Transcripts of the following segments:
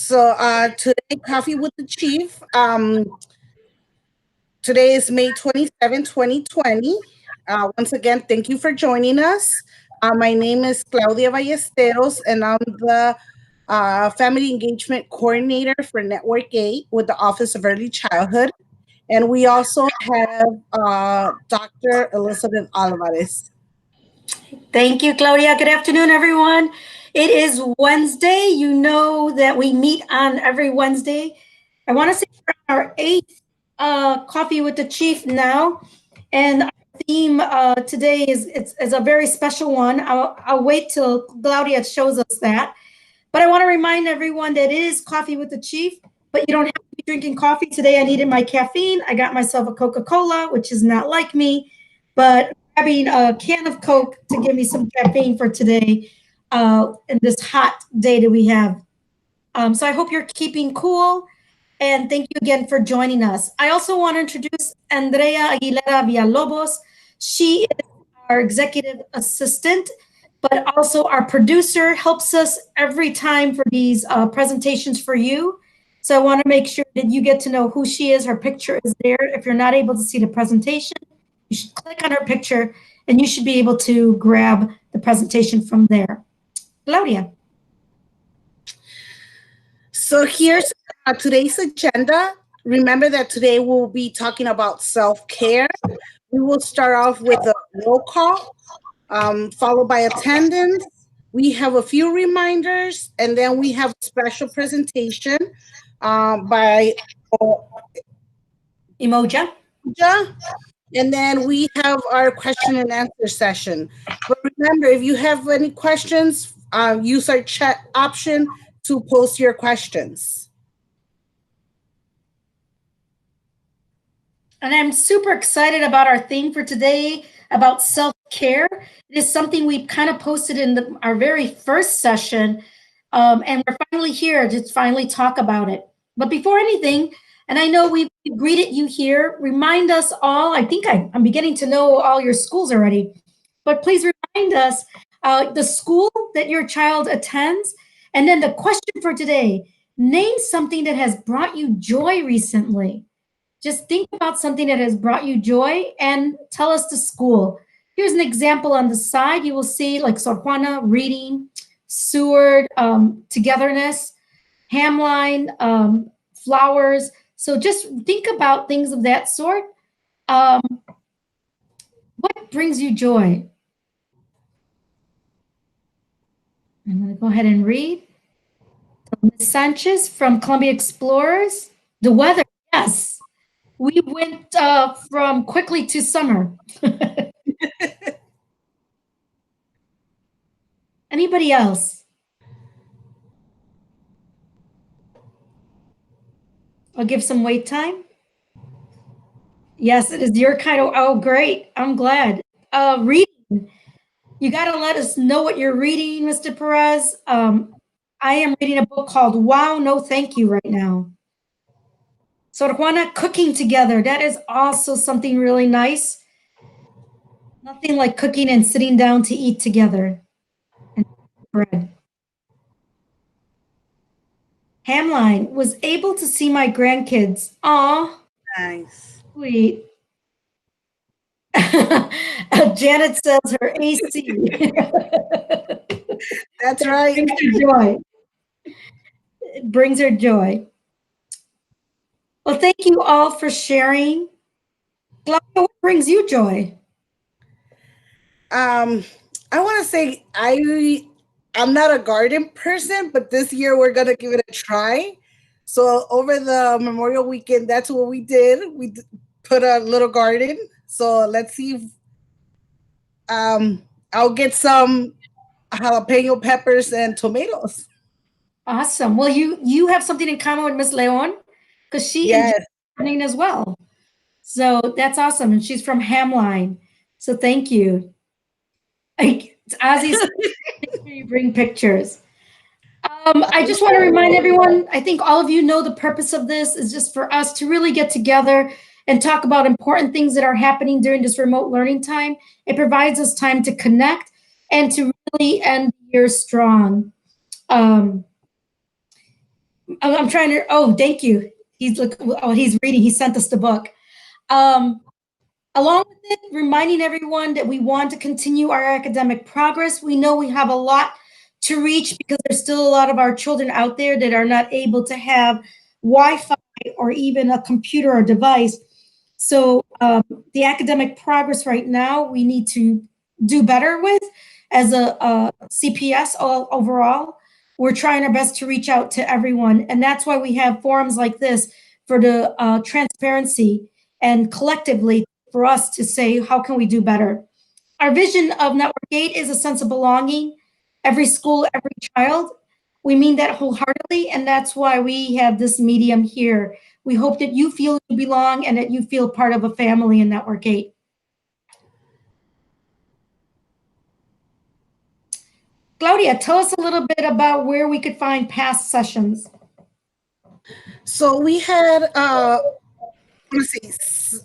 Today, Coffee with the Chief. Today is May 27, 2020. Once again, thank you for joining us. My name is Claudia Ballesteros, and I'm the Family Engagement Coordinator for Network 8 with the Office of Early Childhood. And we also have Dr. Elizabeth Alvarez. Thank you, Claudia. Good afternoon, everyone. It is Wednesday. You know that we meet on every Wednesday. I want to say we're on our 8th Coffee with the Chief now. And our theme today is a very special one. I'll wait till Claudia shows us that. But I want to remind everyone that it is Coffee with the Chief, but you don't have to be drinking coffee. Today I needed my caffeine. I got myself a Coca-Cola, which is not like me, but grabbing a can of Coke to give me some caffeine for today in this hot day that we have. So I hope you're keeping cool, and thank you again for joining us. I also want to introduce Andrea Aguilera Villalobos. She is our executive assistant, but also our producer, helps us every time for these presentations for you. So I want to make sure that you get to know who she is. Her picture is there. If you're not able to see the presentation, you should click on her picture and you should be able to grab the presentation from there. Claudia. So here's today's agenda. Remember that today we'll be talking about self-care. We will start off with a roll call, followed by attendance. We have a few reminders, and then we have a special presentation by Emoja. And then we have our question and answer session. But remember, if you have any questions, use our chat option to post your questions. And I'm super excited about our theme for today about self-care. It is something we kind of posted in our very first session, and we're finally here to finally talk about it. But before anything, and I know we've greeted you here, remind us all, I think I'm beginning to know all your schools already, but please remind us the school that your child attends. And then the question for today, name something that has brought you joy recently. Just think about something that has brought you joy and tell us the school. Here's an example on the side. You will see like Sor Juana, reading, Seward, togetherness, Hamline, flowers. So just think about things of that sort. What brings you joy? I'm going to go ahead and read. So Ms. Sanchez from Columbia Explorers. The weather, yes. We went from quickly to summer. Anybody else? I'll give some wait time. Yes, it is your kind of, oh, great. I'm glad. Reading. You got to let us know what you're reading, Mr. Perez. I am reading a book called Wow, No Thank You right now. Sor Juana, cooking together. That is also something really nice. Nothing like cooking and sitting down to eat together. And bread. Hamline, was able to see my grandkids. Aw. Nice. Sweet. Janet says her AC. That's right. Brings her joy. It brings her joy. Well, thank you all for sharing. Claudia, what brings you joy? I want to say I'm not a garden person, but this year we're gonna give it a try. So over the Memorial Weekend, that's what we did. We put a little garden. So let's see if I'll get some jalapeno peppers and tomatoes. Awesome. Well, you have something in common with Miss Leon because she enjoys gardening as well. So that's awesome. And she's from Hamline. So thank you. Ozzy, make sure you bring pictures. I just want to remind everyone, I think all of you know the purpose of this is just for us to really get together and talk about important things that are happening during this remote learning time. It provides us time to connect and to really end the year strong. I'm trying to, oh, thank you. He's reading. He sent us the book. Um, Along with it, reminding everyone that we want to continue our academic progress. We know we have a lot to reach because there's still a lot of our children out there that are not able to have Wi-Fi or even a computer or device. So the academic progress right now, we need to do better with as a CPS overall. We're trying our best to reach out to everyone. And that's why we have forums like this for the transparency and collectively for us to say, how can we do better? Our vision of Network 8 is a sense of belonging. Every school, every child. We mean that wholeheartedly, and that's why we have this medium here. We hope that you feel you belong and that you feel part of a family in Network 8. Claudia, tell us a little bit about where we could find past sessions. So we had, let's see, 6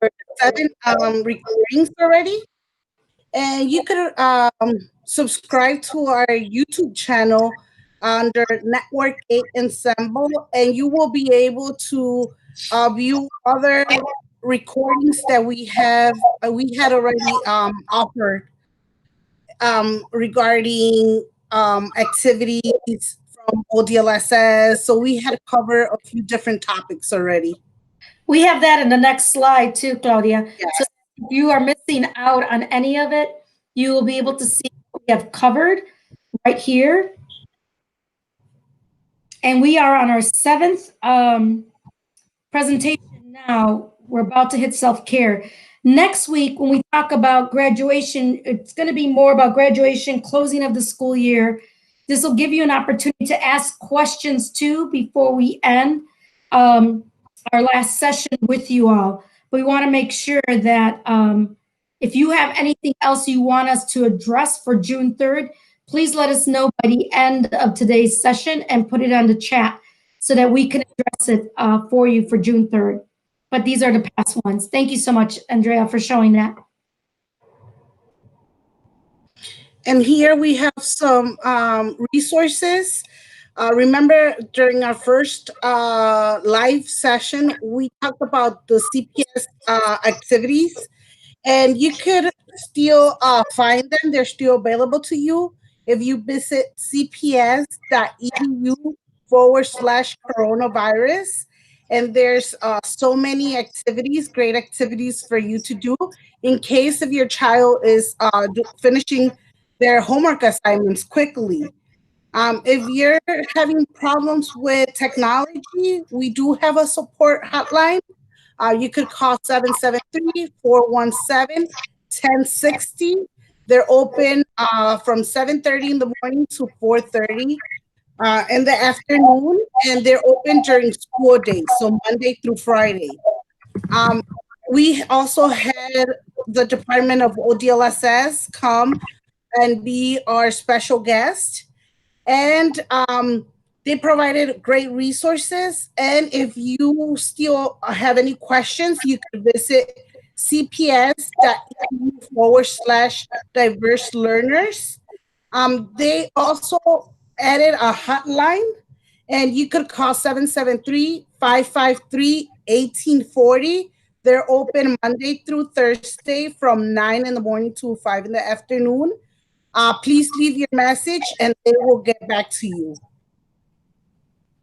or 7 recordings already. And you could subscribe to our YouTube channel under Network 8 Ensemble, and you will be able to view other recordings that we had already offered regarding activities from ODLSS. So we had to cover a few different topics already. We have that in the next slide too, Claudia. Yes. So if you are missing out on any of it, you will be able to see what we have covered right here. And we are on our 7th presentation now. We're about to hit self-care. Next week, when we talk about graduation, it's going to be more about graduation, closing of the school year. This will give you an opportunity to ask questions too before we end our last session with you all. But we want to make sure that if you have anything else you want us to address for June 3rd, please let us know by the end of today's session and put it on the chat so that we can address it for you for June 3rd. But these are the past ones. Thank you so much, Andrea, for showing that. And here we have some resources. Remember, during our first live session, we talked about the CPS activities, and you could still find them. They're still available to you if you visit cps.edu/coronavirus. And there's so many activities, great activities for you to do in case if your child is finishing their homework assignments quickly. If you're having problems with technology, we do have a support hotline. You could call 773-417-1060. They're open from 7:30 in the morning to 4:30 in the afternoon, and they're open during school days, so Monday through Friday. We also had the Department of ODLSS come and be our special guest. And they provided great resources. And if you still have any questions, you could visit cps.edu/diverse learners. They also added a hotline, and you could call 773-553-1840. They're open Monday through Thursday from 9 in the morning to 5 in the afternoon. Please leave your message and they will get back to you.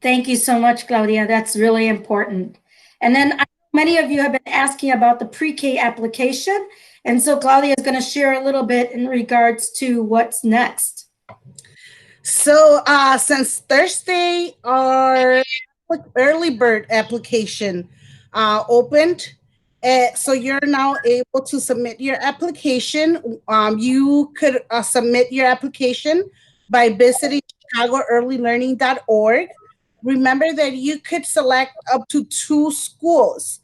Thank you so much, Claudia. That's really important. And then many of you have been asking about the pre-K application. And so Claudia is going to share a little bit in regards to what's next. So since Thursday, our early bird application opened. So you're now able to submit your application. You could submit your application by visiting chicagoearlylearning.org. Remember that you could select up to 2 schools.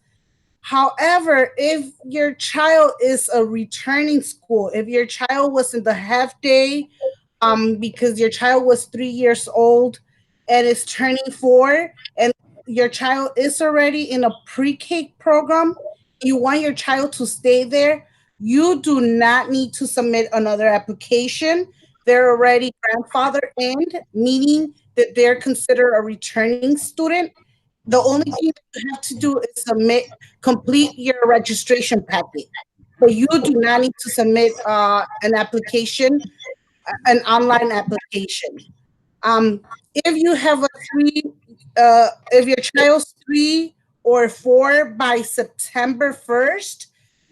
However, if your child is a returning school, if your child was in the half day, because your child was 3 years old and is turning 4, and your child is already in a pre-K program, you want your child to stay there, you do not need to submit another application. They're already grandfathered in, meaning they're considered a returning student. The only thing that you have to do is complete your registration packet. But you do not need to submit an application, an online application. If you have if your child's 3 or 4 by September 1st,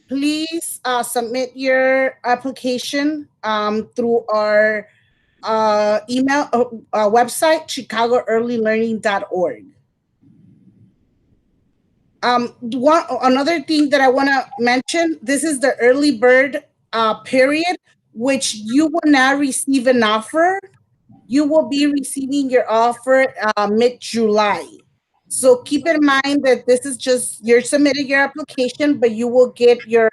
please submit your application through our email website, chicagoearlylearning.org. Another thing that I want to mention, this is the early bird period, which you will not receive an offer. You will be receiving your offer mid-July. So keep in mind that this is just, you're submitting your application, but you will get your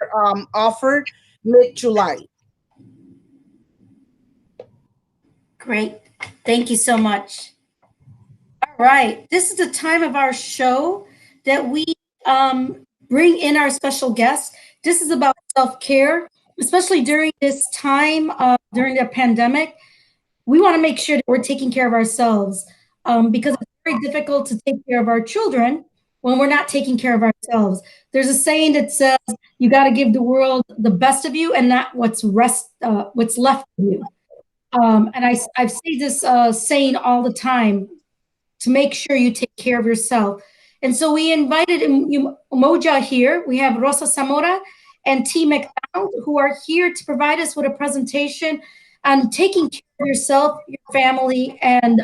offer mid-July. Great. Thank you so much. All right. This is the time of our show that we bring in our special guests. This is about self-care, especially during this time, during the pandemic. We want to make sure that we're taking care of ourselves because it's very difficult to take care of our children when we're not taking care of ourselves. There's a saying that says you got to give the world the best of you and not what's left of you. And I've said this saying all the time, to make sure you take care of yourself. And so we invited Umoja here. We have Rosa Zamora and T. McDonald, who are here to provide us with a presentation on taking care of yourself, your family, and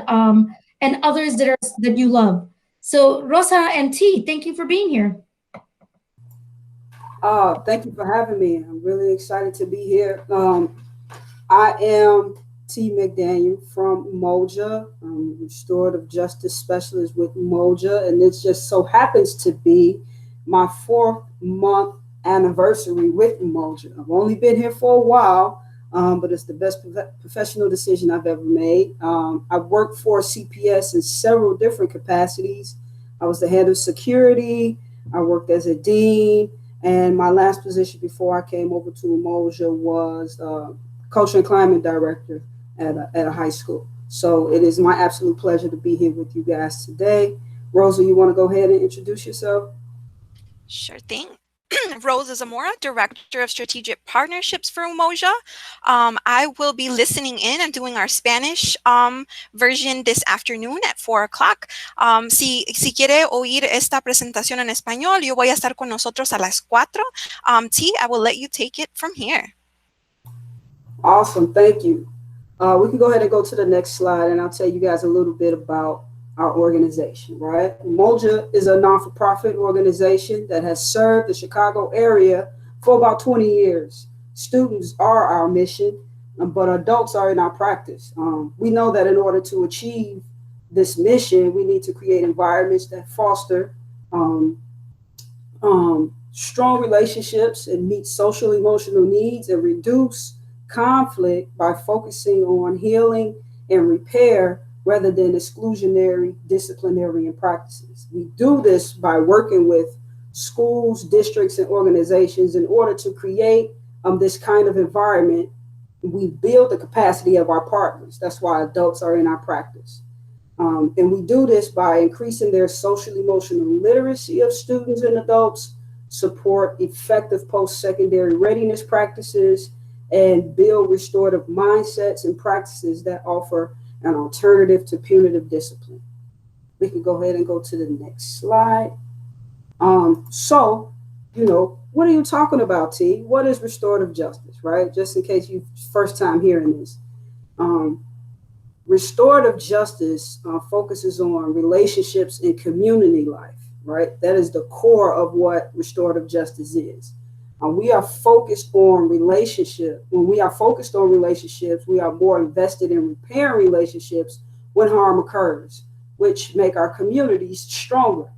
others that you love. So Rosa and T, thank you for being here. Thank you for having me. I'm really excited to be here. I am T. McDaniel from Umoja. I'm Restorative Justice Specialist with Umoja, and it just so happens to be my 4th-month anniversary with Umoja. I've only been here for a while, but it's the best professional decision I've ever made. I've worked for CPS in several different capacities. I was the head of security. I worked as a dean, and my last position before I came over to Umoja was culture and climate director at a high school. So it is my absolute pleasure to be here with you guys today. Rosa, you want to go ahead and introduce yourself? Sure thing. Rosa Zamora, Director of Strategic Partnerships for Umoja. I will be listening in and doing our Spanish version this afternoon at 4 o'clock. Si quiere oír esta presentación en español, yo voy a estar con nosotros a las 4. T, I will let you take it from here. Awesome, thank you. We can go ahead and go to the next slide, and I'll tell you guys a little bit about our organization, right? Umoja is a non-for-profit organization that has served the Chicago area for about 20 years. Students are our mission, but adults are in our practice. We know that in order to achieve this mission, we need to create environments that foster strong relationships and meet social emotional needs and reduce conflict by focusing on healing and repair rather than exclusionary disciplinary practices. We do this by working with schools, districts, and organizations in order to create this kind of environment. We build the capacity of our partners. That's why adults are in our practice. And we do this by increasing their social emotional literacy of students and adults, support effective post-secondary readiness practices, and build restorative mindsets and practices that offer an alternative to punitive discipline. We can go ahead and go to the next slide. So, what are you talking about, T? What is restorative justice, right? Just in case you first time hearing this. Restorative justice focuses on relationships and community life, right? That is the core of what restorative justice is. We are focused on relationship. When we are focused on relationships, we are more invested in repairing relationships when harm occurs, which make our communities stronger.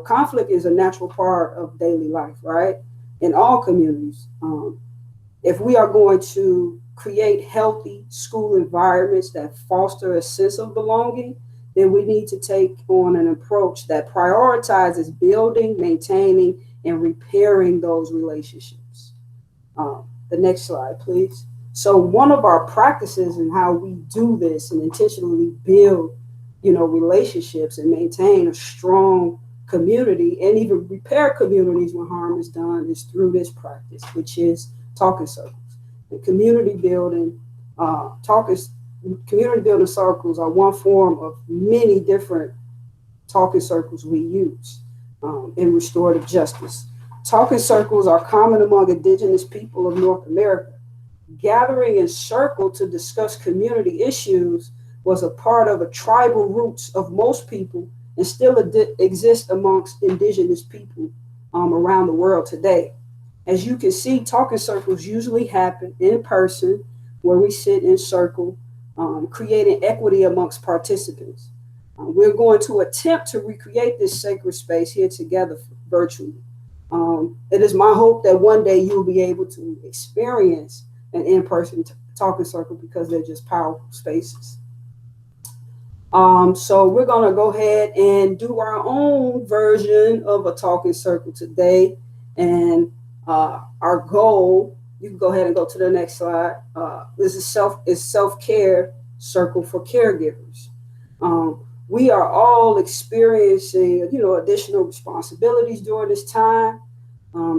Conflict is a natural part of daily life, right? In all communities. If we are going to create healthy school environments that foster a sense of belonging, then we need to take on an approach that prioritizes building, maintaining, and repairing those relationships. The next slide, please. So one of our practices and how we do this and intentionally build relationships and maintain a strong community and even repair communities when harm is done is through this practice, which is talking circles. And community building circles are one form of many different talking circles we use in restorative justice. Talking circles are common among indigenous people of North America. Gathering in circle to discuss community issues was a part of the tribal roots of most people and still exist amongst indigenous people around the world today. As you can see, talking circles usually happen in person where we sit in circle, creating equity amongst participants. We're going to attempt to recreate this sacred space here together virtually. It is my hope that one day you'll be able to experience an in-person talking circle because they're just powerful spaces. So we're going to go ahead and do our own version of a talking circle today. And our goal, you can go ahead and go to the next slide. This is self-care circle for caregivers. We are all experiencing, additional responsibilities during this time.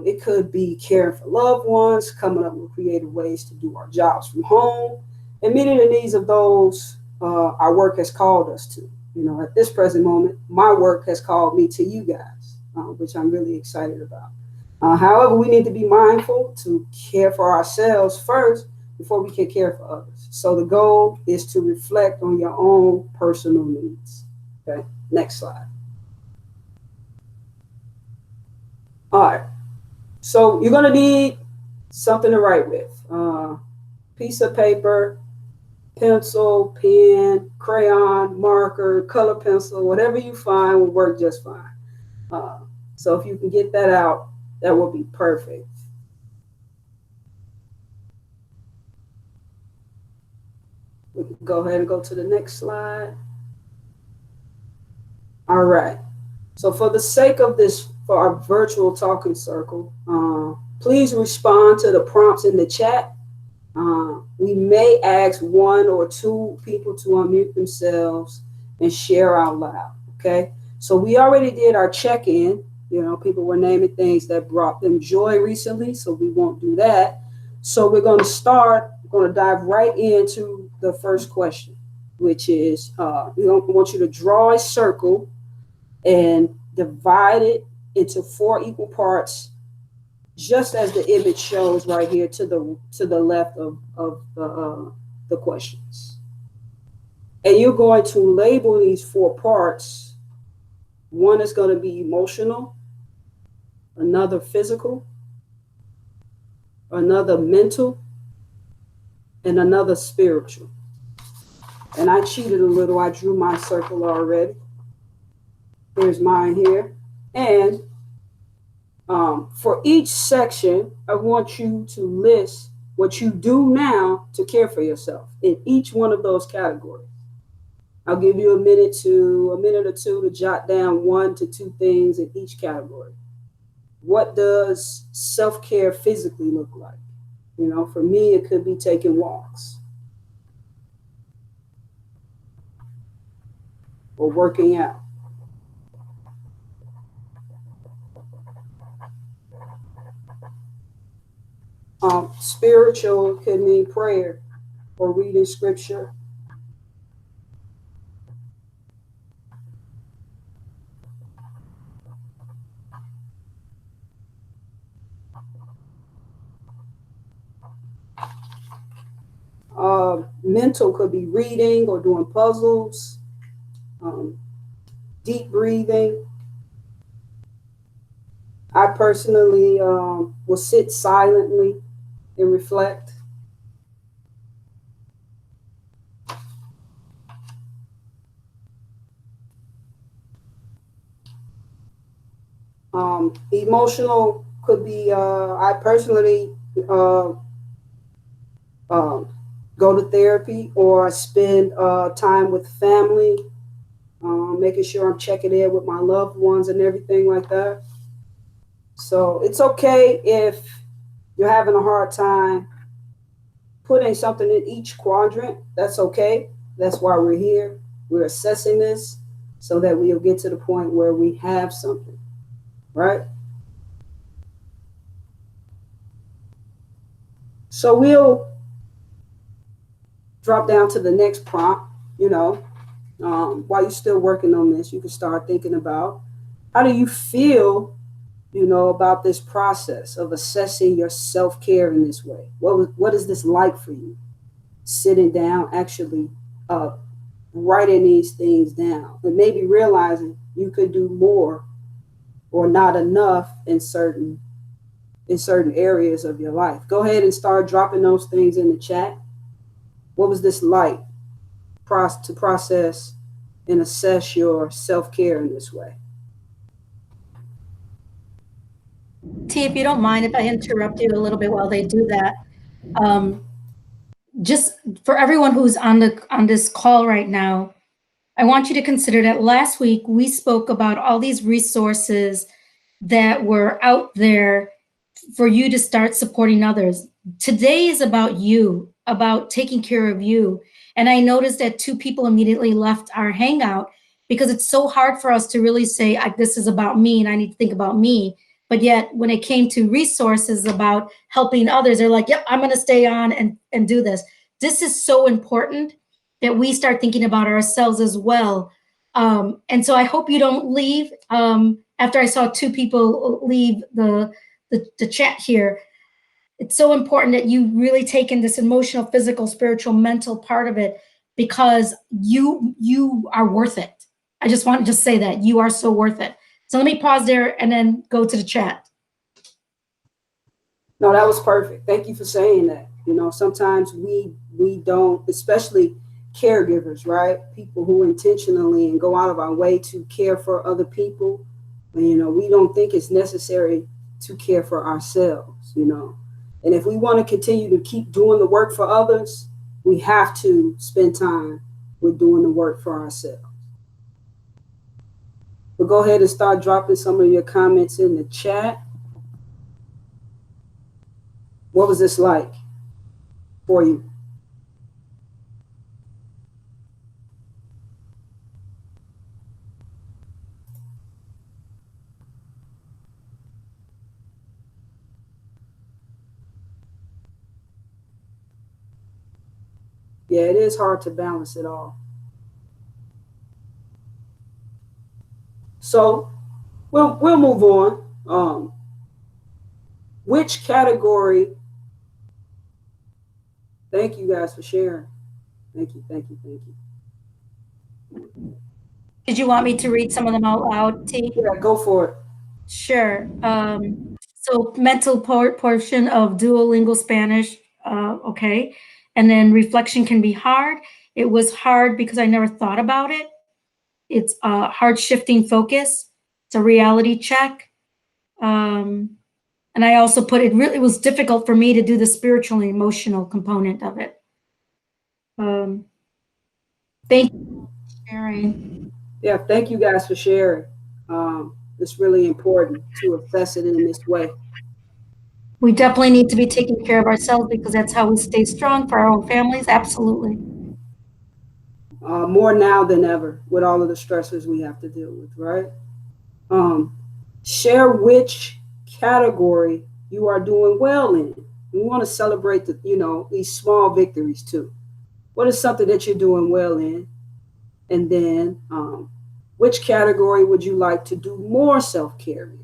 It could be caring for loved ones, coming up with creative ways to do our jobs from home, and meeting the needs of those our work has called us to. At this present moment, my work has called me to you guys, which I'm really excited about. However, we need to be mindful to care for ourselves first before we can care for others. So the goal is to reflect on your own personal needs. Okay, next slide. All right, so you're gonna need something to write with. Piece of paper, pencil, pen, crayon, marker, color pencil, whatever you find will work just fine. So if you can get that out, that will be perfect. We can go ahead and go to the next slide. All right. So for the sake of this, for our virtual talking circle, please respond to the prompts in the chat. We may ask one or two people to unmute themselves and share out loud, okay? So we already did our check-in. People were naming things that brought them joy recently, so we won't do that. So we're going to dive right into the first question, which is, we want you to draw a circle and divide it into 4 equal parts, just as the image shows right here to the left of the questions. And you're going to label these 4 parts. One is going to be emotional, another physical, another mental, and another spiritual. And I cheated a little. I drew my circle already. Here's mine here. And for each section, I want you to list what you do now to care for yourself in each one of those categories. I'll give you a minute or two to jot down 1 to 2 things in each category. What does self-care physically look like? For me, it could be taking walks or working out. Spiritual could mean prayer or reading scripture. Mental could be reading or doing puzzles, deep breathing. I personally will sit silently and reflect. Emotional could be, I personally go to therapy or spend time with family, making sure I'm checking in with my loved ones and everything like that. So it's okay if you're having a hard time putting something in each quadrant. That's okay. That's why we're here. We're assessing this so that we'll get to the point where we have something, right? So we'll drop down to the next prompt, while you're still working on this, you can start thinking about how do you feel, about this process of assessing your self-care in this way? What is this like for you? Sitting down, actually writing these things down, and maybe realizing you could do more or not enough in certain areas of your life. Go ahead and start dropping those things in the chat. What was this like to process and assess your self-care in this way? T, if you don't mind, if I interrupt you a little bit while they do that, just for everyone who's on this call right now, I want you to consider that last week we spoke about all these resources that were out there for you to start supporting others. Today is about you, about taking care of you. And I noticed that 2 people immediately left our hangout because it's so hard for us to really say, this is about me and I need to think about me. But yet when it came to resources about helping others, they're like, yep, I'm going to stay on and do this. This is so important that we start thinking about ourselves as well. And so I hope you don't leave. After I saw 2 people leave the chat here, it's so important that you really take in this emotional, physical, spiritual, mental part of it, because you are worth it. I just want to say that you are so worth it. So let me pause there and then go to the chat. No, that was perfect. Thank you for saying that. Sometimes we don't, especially caregivers, right? People who intentionally and go out of our way to care for other people. We don't think it's necessary to care for ourselves, And if we want to continue to keep doing the work for others, we have to spend time with doing the work for ourselves. But go ahead and start dropping some of your comments in the chat. What was this like for you? Yeah, it is hard to balance it all. So we'll move on. Which category? Thank you guys for sharing. Thank you. Did you want me to read some of them out loud, T? Yeah, go for it. Sure. So mental portion of Duolingo Spanish, okay. And then reflection can be hard. It was hard because I never thought about it. It's a hard shifting focus. It's a reality check. And I also put it really was difficult for me to do the spiritual and emotional component of it. Thank you for sharing. Yeah, thank you guys for sharing. It's really important to assess it in this way. We definitely need to be taking care of ourselves because that's how we stay strong for our own families. Absolutely. More now than ever with all of the stressors we have to deal with, right? Share which category you are doing well in. We want to celebrate these small victories too. What is something that you're doing well in? And then which category would you like to do more self-care in?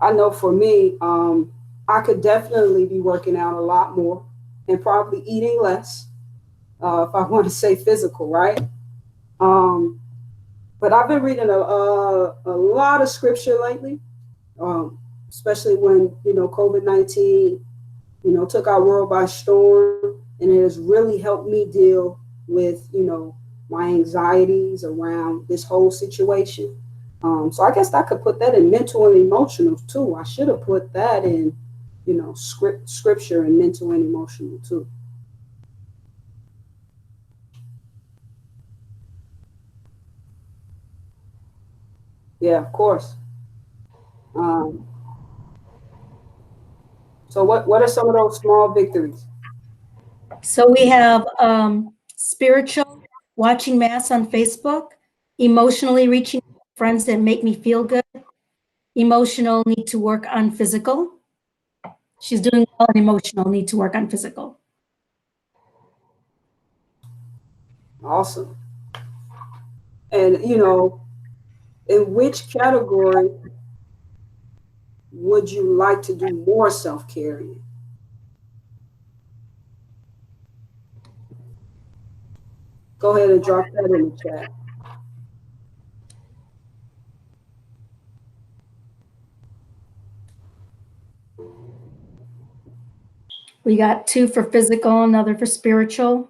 I know for me, I could definitely be working out a lot more and probably eating less if I want to say physical, right? But I've been reading a lot of scripture lately, especially when, COVID-19, took our world by storm, and it has really helped me deal with, my anxieties around this whole situation. So I guess I could put that in mental and emotional too. I should have put that in, scripture and mental and emotional too. Yeah, of course. So what are some of those small victories? So we have spiritual, watching Mass on Facebook, emotionally reaching friends that make me feel good, emotional, need to work on physical. She's doing well and emotional, need to work on physical. Awesome. And, you know, in which category would you like to do more self-care in? Go ahead and drop that in the chat. We got 2 for physical, another for spiritual.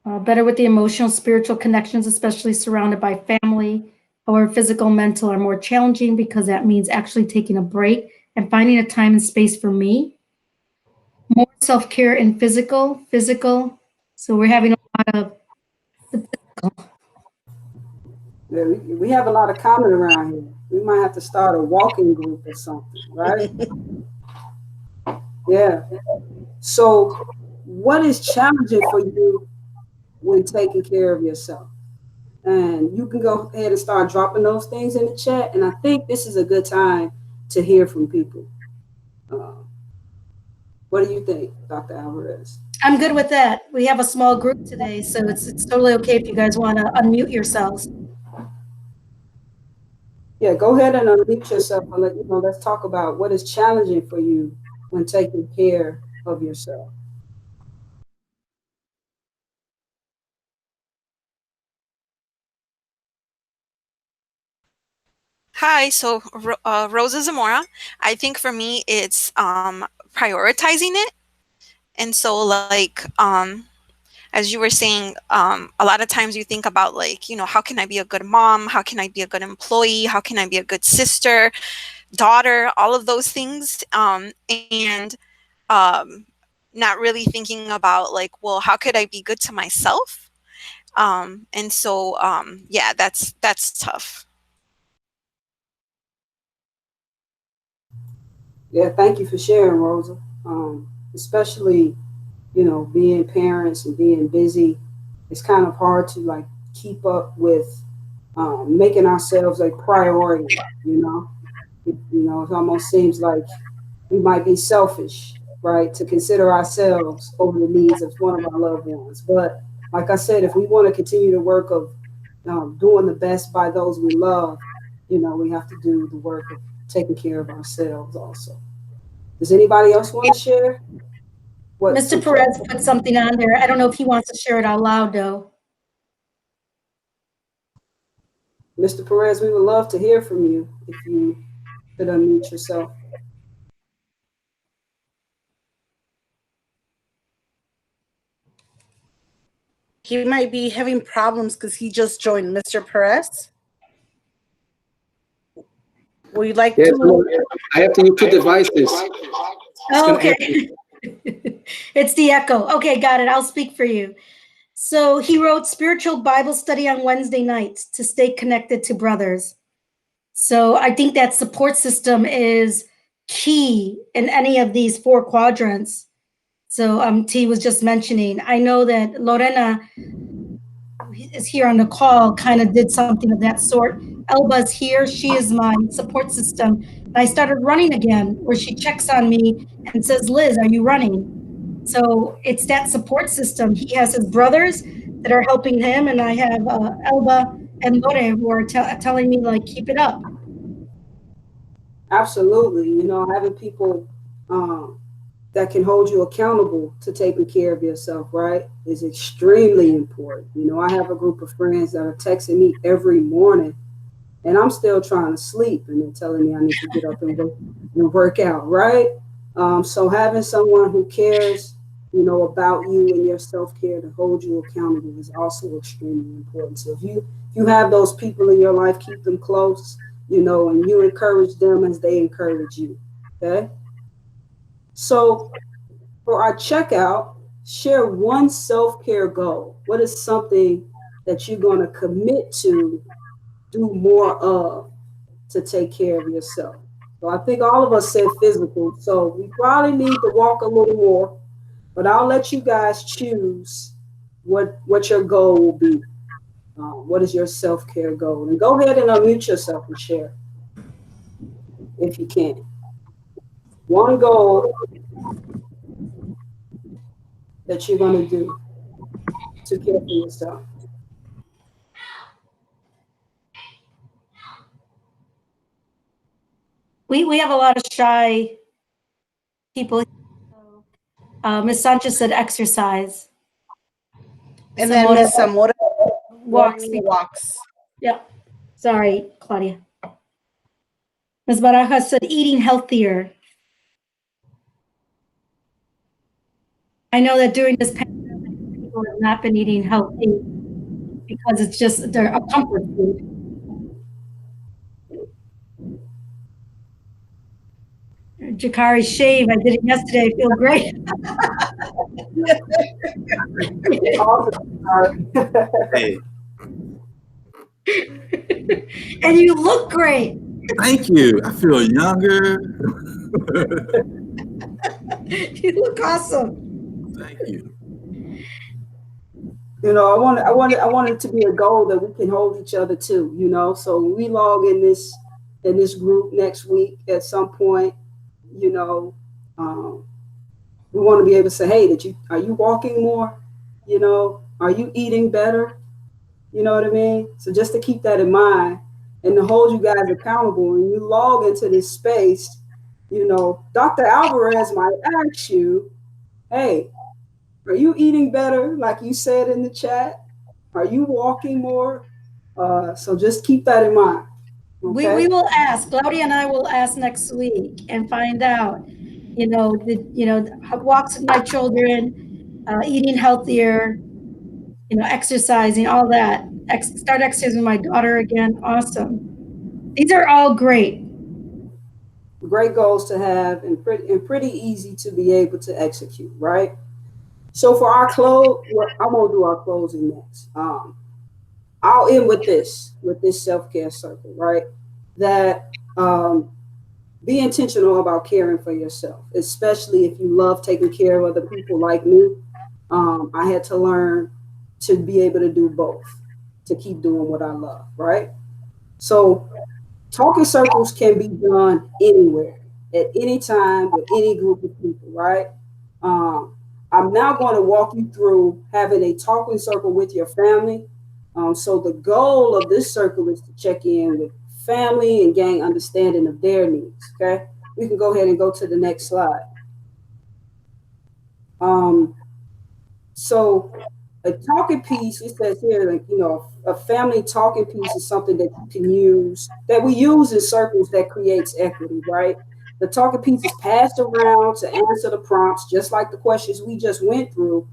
Better with the emotional, spiritual connections, especially surrounded by family. However, physical, mental are more challenging because that means actually taking a break and finding a time and space for me. More self-care in physical. So we're having a lot of Yeah, we have a lot of common around here. We might have to start a walking group or something, right? Yeah. So what is challenging for you when taking care of yourself? And you can go ahead and start dropping those things in the chat. And I think this is a good time to hear from people. What do you think, Dr. Alvarez? I'm good with that. We have a small group today, so it's totally okay if you guys want to unmute yourselves. Yeah, go ahead and unmute yourself and let you know. Let's talk about what is challenging for you when taking care of yourself. Hi, so Rosa Zamora. I think for me, it's prioritizing it. And so like, as you were saying, a lot of times you think about like, you know, how can I be a good mom? How can I be a good employee? How can I be a good sister, daughter, all of those things. And not really thinking about like, well, how could I be good to myself? And so, yeah, that's tough. Yeah, thank you for sharing, Rosa. Especially, you know, being parents and being busy, it's kind of hard to like keep up with making ourselves a priority. It almost seems like we might be selfish, right, to consider ourselves over the needs of one of our loved ones. But like I said, if we want to continue the work of doing the best by those we love, you know, we have to do the work of taking care of ourselves also. Does anybody else want to share? Mr. Perez put something on there. I don't know if he wants to share it out loud, though. Mr. Perez, we would love to hear from you if you could unmute yourself. He might be having problems because he just joined. Mr. Perez? Would you like to? I have to use 2 devices. Oh, okay. It's the echo. Okay, got it. I'll speak for you. So he wrote spiritual Bible study on Wednesday nights to stay connected to brothers. So I think that support system is key in any of these 4 quadrants. So T was just mentioning, I know that Lorena is here on the call, kind of did something of that sort. Elba's here. She is my support system. And I started running again, where she checks on me and says, Liz, are you running? So it's that support system. He has his brothers that are helping him, and I have Elba and Lore who are telling me, like, keep it up. Absolutely. You know, having people that can hold you accountable to taking care of yourself, right, is extremely important. You know, I have a group of friends that are texting me every morning, and I'm still trying to sleep, and they're telling me I need to get up and work out, right? So having someone who cares, you know, about you and your self-care to hold you accountable is also extremely important. So if you have those people in your life, keep them close, you know, and you encourage them as they encourage you, okay? So for our checkout, share one self-care goal. What is something that you're going to commit to do more of to take care of yourself. So I think all of us said physical. So we probably need to walk a little more, but I'll let you guys choose what your goal will be. What is your self-care goal? And go ahead and unmute yourself and share if you can. One goal that you're going to do to care for yourself. We have a lot of shy people. Ms. Sanchez said exercise. And then Ms. Zamora Walks. walks. Yeah. Sorry, Claudia. Ms. Barajas said eating healthier. I know that during this pandemic, people have not been eating healthy because it's just they're a comfort food. Jakari shave. I did it yesterday. I feel great. Hey, And you look great. thank you. I feel younger. You look awesome. Thank you. You know, I want it to be a goal that we can hold each other to, you know. So when we log in this group next week at some point, you know, we want to be able to say, hey, are you walking more? You know, are you eating better? You know what I mean? So just to keep that in mind and to hold you guys accountable when you log into this space, you know, Dr. Alvarez might ask you, hey, are you eating better? Like you said in the chat, are you walking more? So just keep that in mind. Okay? We will ask. Claudia and I will ask next week and find out, you know, walks with my children, eating healthier, you know, exercising, all that. Start exercising with my daughter again. Awesome. These are all great. Great goals to have and pretty easy to be able to execute, right? So for our close, I'm gonna do our closing next. I'll end with this self-care circle, right? That be intentional about caring for yourself, especially if you love taking care of other people like me. I had to learn to be able to do both, to keep doing what I love, right? So talking circles can be done anywhere, at any time, with any group of people, right? I'm now going to walk you through having a talking circle with your family. So the goal of this circle is to check in with family and gain understanding of their needs, okay? We can go ahead and go to the next slide. So a talking piece, it says here, like, you know, a family talking piece is something that you can use, that we use in circles that creates equity, right? The talking piece is passed around to answer the prompts, just like the questions we just went through.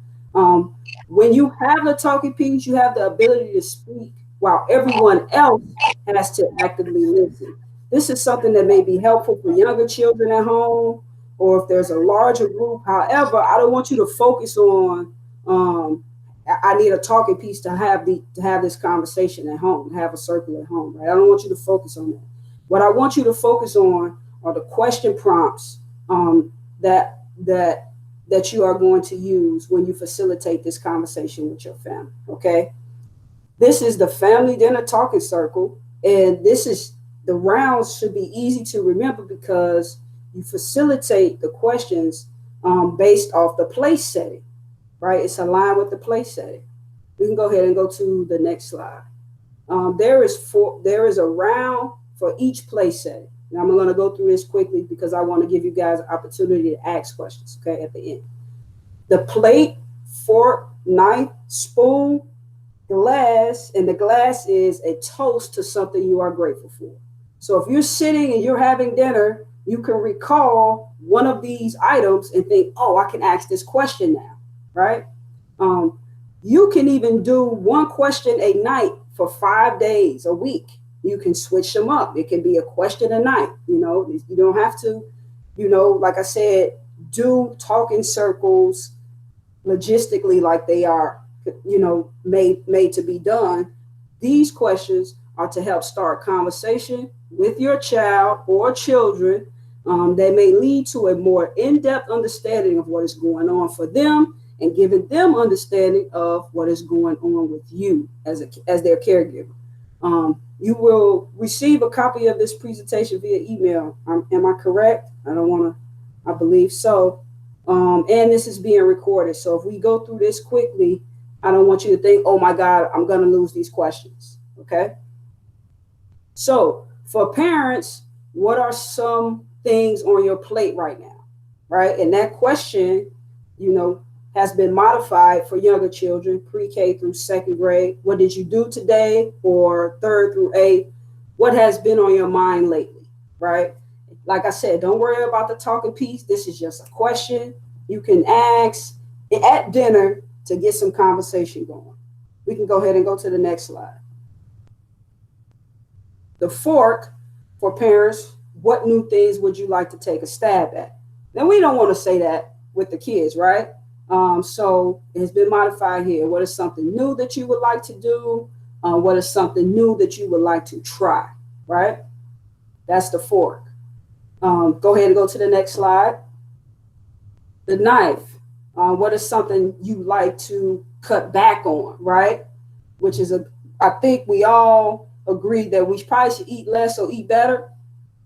When you have a talking piece, you have the ability to speak while everyone else has to actively listen. This is something that may be helpful for younger children at home, or if there's a larger group. However, I don't want you to focus on, I need a talking piece to have this conversation at home, have a circle at home, right? I don't want you to focus on that. What I want you to focus on are the question prompts that you are going to use when you facilitate this conversation with your family, okay? This is the family dinner talking circle, and the rounds should be easy to remember because you facilitate the questions based off the place setting, right? It's aligned with the place setting. We can go ahead and go to the next slide. There is a round for each place setting. Now I'm going to go through this quickly because I want to give you guys an opportunity to ask questions, okay, at the end. The plate, fork, knife, spoon, glass, and the glass is a toast to something you are grateful for. So if you're sitting and you're having dinner, you can recall one of these items and think, oh, I can ask this question now, right? You can even do one question a night for 5 days a week. You can switch them up. It can be a question a night. You know, you don't have to, you know, like I said, do talking circles logistically like they are, you know, made to be done. These questions are to help start conversation with your child or children that may lead to a more in-depth understanding of what is going on for them and giving them understanding of what is going on with you as their caregiver. You will receive a copy of this presentation via email. Am I correct? I believe so. And this is being recorded. So if we go through this quickly, I don't want you to think, oh my God, I'm going to lose these questions. Okay. So for parents, what are some things on your plate right now? Right. And that question, has been modified for younger children, pre-K through second grade. What did you do today? Or third through eighth? What has been on your mind lately? Right. Like I said, don't worry about the talking piece. This is just a question you can ask at dinner to get some conversation going. We can go ahead and go to the next slide. The fork for parents, what new things would you like to take a stab at? Now, we don't want to say that with the kids, right? So it has been modified here. What is something new that you would like to do? What is something new that you would like to try, right? That's the fork. Go ahead and go to the next slide. The knife. What is something you like to cut back on, right? Which is I think we all agree that we probably should eat less or eat better.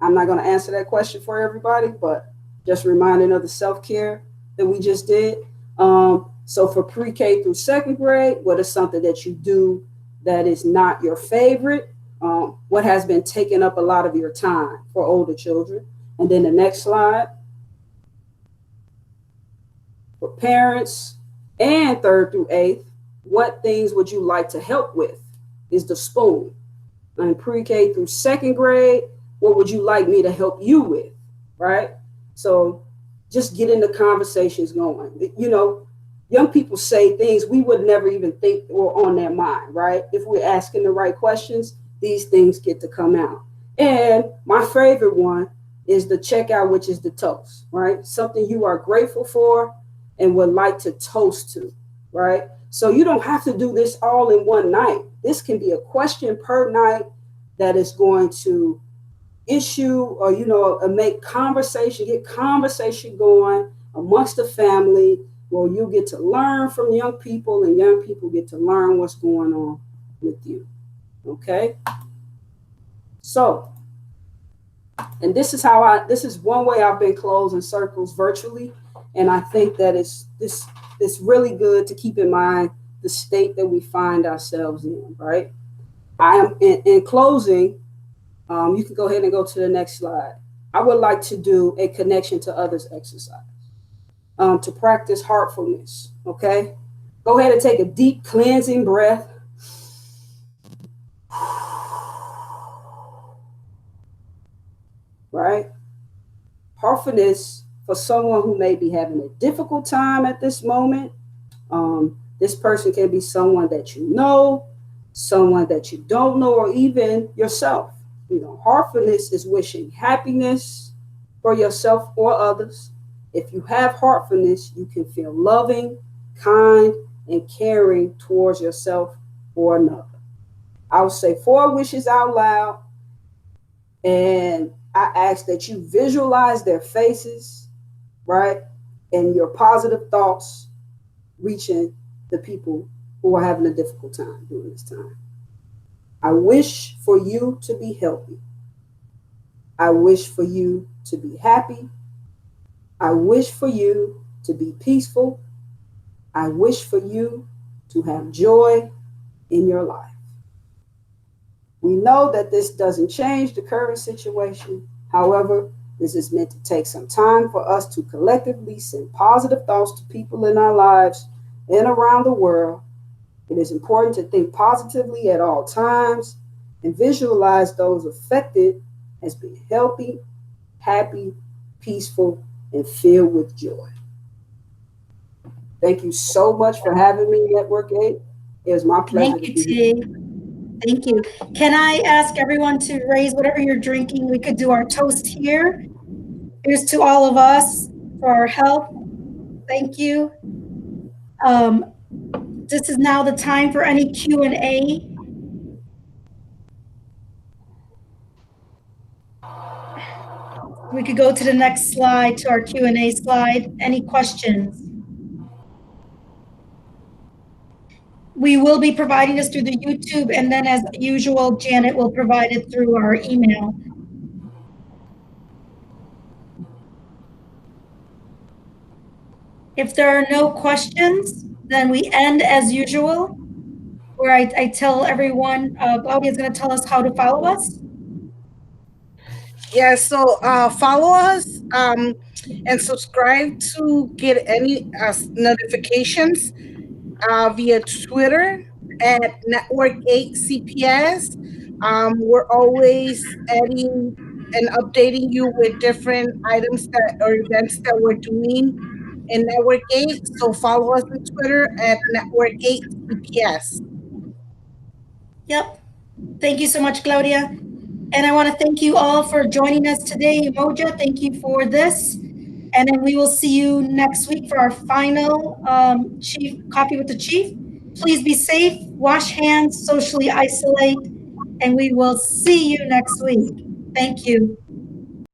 I'm not going to answer that question for everybody, but just reminding of the self-care that we just did. So for pre-K through second grade, what is something that you do that is not your favorite? What has been taking up a lot of your time for older children? And then the next slide. For parents and third through eighth, what things would you like to help with? Is the spoon. And pre-K through second grade, what would you like me to help you with? Right? So just getting the conversations going. Young people say things we would never even think were on their mind, right? If we're asking the right questions, these things get to come out. And my favorite one is the checkout, which is the toast, right? Something you are grateful for and would like to toast to, right? So you don't have to do this all in one night. This can be a question per night that is going to issue or, make get conversation going amongst the family where you get to learn from young people and young people get to learn what's going on with you. Okay. So, and this is one way I've been closing circles virtually. And I think that it's really good to keep in mind the state that we find ourselves in, right? I am in closing. You can go ahead and go to the next slide. I would like to do a connection to others exercise to practice heartfulness. Okay. Go ahead and take a deep cleansing breath. Right. Heartfulness for someone who may be having a difficult time at this moment. This person can be someone that you know, someone that you don't know, or even yourself. Heartfulness is wishing happiness for yourself or others. If you have heartfulness, you can feel loving, kind, and caring towards yourself or another. I will say 4 wishes out loud, and I ask that you visualize their faces, right? And your positive thoughts reaching the people who are having a difficult time during this time. I wish for you to be healthy. I wish for you to be happy. I wish for you to be peaceful. I wish for you to have joy in your life. We know that this doesn't change the current situation. However, this is meant to take some time for us to collectively send positive thoughts to people in our lives and around the world. It is important to think positively at all times and visualize those affected as being healthy, happy, peaceful, and filled with joy. Thank you so much for having me, Network 8. It was my pleasure. Thank you, T. Thank you. Can I ask everyone to raise whatever you're drinking? We could do our toast here. Here's to all of us for our health. Thank you. This is now the time for any Q&A. We could go to the next slide, to our Q&A slide. Any questions? We will be providing this through the YouTube, and then as usual, Janet will provide it through our email. If there are no questions, then we end as usual, where I tell everyone, Claudia is going to tell us how to follow us. Yeah, so follow us and subscribe to get any notifications via Twitter at Network 8 CPS. We're always adding and updating you with different items that or events that we're doing in Network 8. So follow us on Twitter at Network 8 CPS. Yep. Thank you so much, Claudia. And I want to thank you all for joining us today. Umoja, thank you for this. And then we will see you next week for our final Chief Coffee with the Chief. Please be safe, wash hands, socially isolate, and we will see you next week. Thank you.